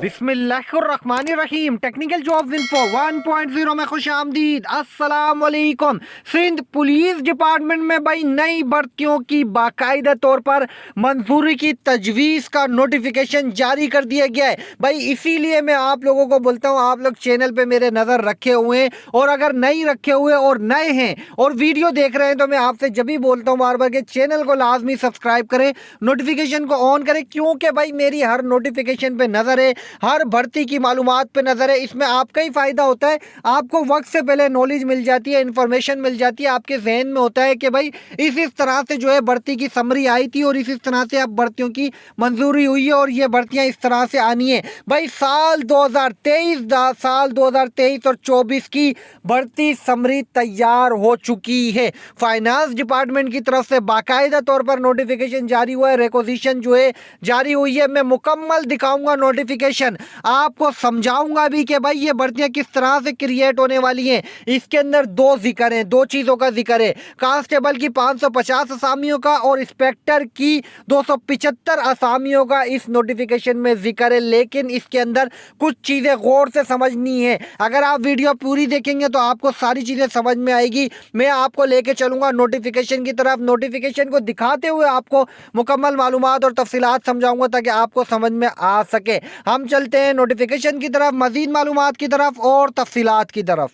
बिस्मिल्लाहिर्रहमानिर्रहीम। Technical jobs info 1.0 में खुश आमदीद। अस्सलाम वालेकुम। सिंध पुलिस डिपार्टमेंट में भाई नई भर्तियों की बाकायदा तौर पर मंजूरी की तजवीज़ का नोटिफिकेशन जारी कर दिया गया है भाई। इसीलिए मैं आप लोगों को बोलता हूँ, आप लोग चैनल पे मेरे नज़र रखे हुए हैं, और अगर नहीं रखे हुए और नए हैं और वीडियो देख रहे हैं तो मैं आपसे जब भी बोलता हूँ बार बार के चैनल को लाजमी सब्सक्राइब करें, नोटिफिकेशन को ऑन करें, क्योंकि भाई मेरी हर नोटिफिकेशन पे नज़र है, हर भर्ती की मालूमात पे नज़र है। इसमें आपका ही फ़ायदा होता है, आपको वक्त से पहले नॉलेज मिल जाती है, इन्फॉर्मेशन मिल जाती है, आपके जहन में होता है कि भाई इस तरह से जो है भर्ती की समरी आई थी और इस तरह से अब भर्तियों की मंजूरी हुई है और ये भर्तियां इस तरह से आनी है भाई। साल 2023 और 24 की भर्ती समरी तैयार हो चुकी है। फाइनेंस डिपार्टमेंट की तरफ से बाकायदा तौर पर नोटिफिकेशन जारी हुआ है, रिक्वेजिशन जो है जारी हुई है। मैं मुकम्मल दिखाऊंगा नोटिफिकेशन, आपको समझाऊंगा भी कि भाई ये भर्तियां किस तरह से क्रिएट होने वाली हैं। इसके अंदर दो जिक्र है, दो चीज़ों का जिक्र है, कांस्टेबल की 550 असामियों का और इंस्पेक्टर की 275 असामियों का इस नोटिफिकेशन में जिक्र है। लेकिन इसके अंदर कुछ चीज़ें गौर से समझनी है, अगर आप वीडियो पूरी देखेंगे तो आपको सारी चीज़ें समझ में आएगी। मैं आपको लेके चलूंगा नोटिफिकेशन की तरफ, नोटिफिकेशन को दिखाते हुए आपको मुकम्मल मालूमात और तफसीलात समझाऊंगा ताकि आपको समझ में आ सके। हम चलते हैं नोटिफिकेशन की तरफ, मजीद मालूमात की तरफ और तफसीलात की तरफ।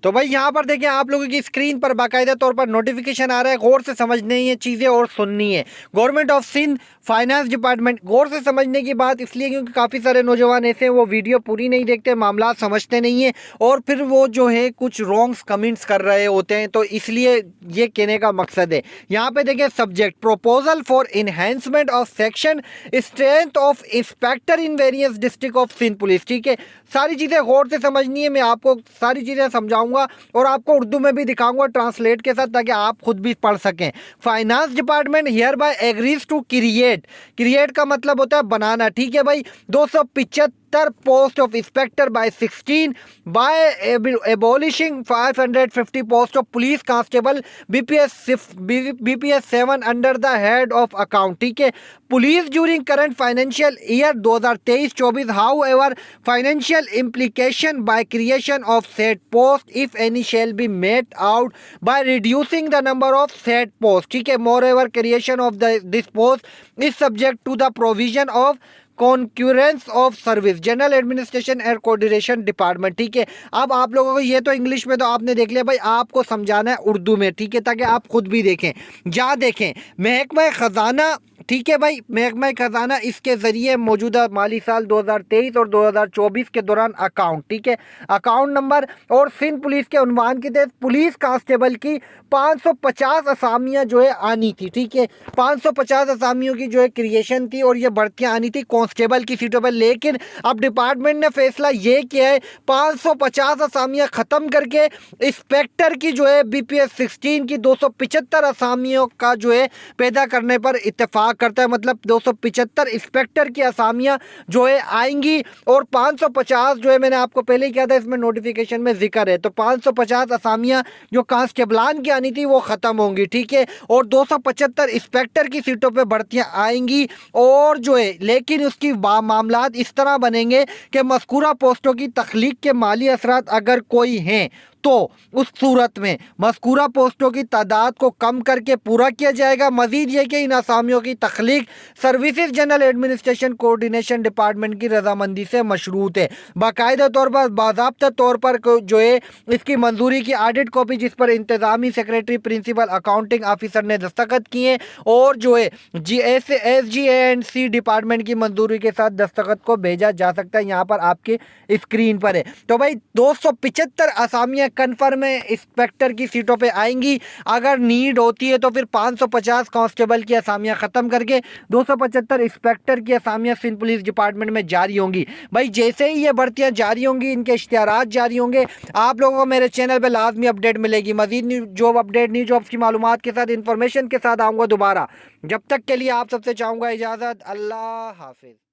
तो भाई यहाँ पर देखें, आप लोगों की स्क्रीन पर बाकायदा तौर पर नोटिफिकेशन आ रहा है, गौर से समझनी है चीज़ें और सुननी है। Government of Sindh finance department, गौर से समझने की बात इसलिए क्योंकि काफ़ी सारे नौजवान ऐसे हैं वो वीडियो पूरी नहीं देखते, मामला समझते नहीं हैं और फिर वो जो है कुछ रॉन्ग्स कमेंट्स कर रहे होते हैं, तो इसलिए ये कहने का मकसद है। यहाँ पे देखें, subject proposal for enhancement of section strength of inspector in various district of Sindh police. ठीक है, सारी चीज़ें गौर से समझनी है, मैं आपको सारी चीज़ें समझाऊंगा और आपको उर्दू में भी दिखाऊंगा ट्रांसलेट के साथ ताकि आप खुद भी पढ़ सकें। Finance department here by agrees to create का मतलब होता है बनाना। ठीक है भाई, 275 post of inspector by 16 by abolishing 550 post of police constable BPS 7 under the head of account. ठीक है, police during current financial year 2023-24 however financial implication by creation of set post if any shall be met out by reducing the number of set post. ठीक है, moreover creation of this post is subject to the provision of concurrence of service general administration and coordination department. ठीक है, अब आप लोगों को ये तो इंग्लिश में तो आपने देख लिया भाई, आपको समझाना है उर्दू में। ठीक है, ताकि आप खुद भी देखें, जा देखें। महकमा खजाना, ठीक है भाई, महकमा खजाना इसके ज़रिए मौजूदा माली साल 2023 और 2024 के दौरान अकाउंट, ठीक है, अकाउंट नंबर और सिंध पुलिस के उन्वान के तहत पुलिस कांस्टेबल की 550 असामियाँ जो है आनी थी। ठीक है, 550 असामियों की जो है क्रिएशन थी और ये भर्तियाँ आनी थी कांस्टेबल की सीटों पर। लेकिन अब डिपार्टमेंट ने फैसला ये किया है 550 असामियाँ ख़त्म करके इंस्पेक्टर की जो है बीपीएस 16 की 275 असामियों का जो है पैदा करने पर इत्तेफाक करता है। मतलब 275 इंस्पेक्टर की असामियां जो है आएंगी और 550 जो है मैंने आपको पहले ही कहा था, इसमें नोटिफिकेशन में जिक्र है, तो 550 असामियां जो कांस्टेबलान की आनी थी वो ख़त्म होंगी। ठीक है, और 275 इंस्पेक्टर की सीटों पे भर्तियां आएंगी और जो है लेकिन उसकी मामलात इस तरह बनेंगे कि मज़कूरा पोस्टों की तख्लीक के माली असरात अगर कोई हैं तो उस सूरत में मज़कूरा पोस्टों की तादाद को कम करके पूरा किया जाएगा। मज़ीद ये कि इन असामियों की तख्लीक services general administration coordination department की रजामंदी से मशरूत है। बाकायदा तौर पर बाज़ाब्ता तौर पर जो है इसकी मंजूरी की ऑडिट कॉपी जिस पर इंतज़ामी सेक्रेटरी प्रिंसिपल अकाउंटिंग ऑफिसर ने दस्तखत किए और जो है SGA&C डिपार्टमेंट की मंजूरी के साथ दस्तखत को भेजा जा सकता है। यहाँ पर आपके स्क्रीन पर है। तो भाई 275 असामियाँ कन्फर्म है इंस्पेक्टर की सीटों पे आएंगी। अगर नीड होती है तो फिर 550 कांस्टेबल की असामियां ख़त्म करके 275 इंस्पेक्टर की असामियां सिंध पुलिस डिपार्टमेंट में जारी होंगी। भाई जैसे ही ये भर्तियां जारी होंगी, इनके इश्तिहारात जारी होंगे, आप लोगों को मेरे चैनल पे लाजमी अपडेट मिलेगी। मजीद new job update, new jobs की मालूमात के साथ, इन्फॉर्मेशन के साथ आऊँगा दोबारा। जब तक के लिए आप सबसे चाहूँगा इजाज़त। अल्लाह हाफिज़।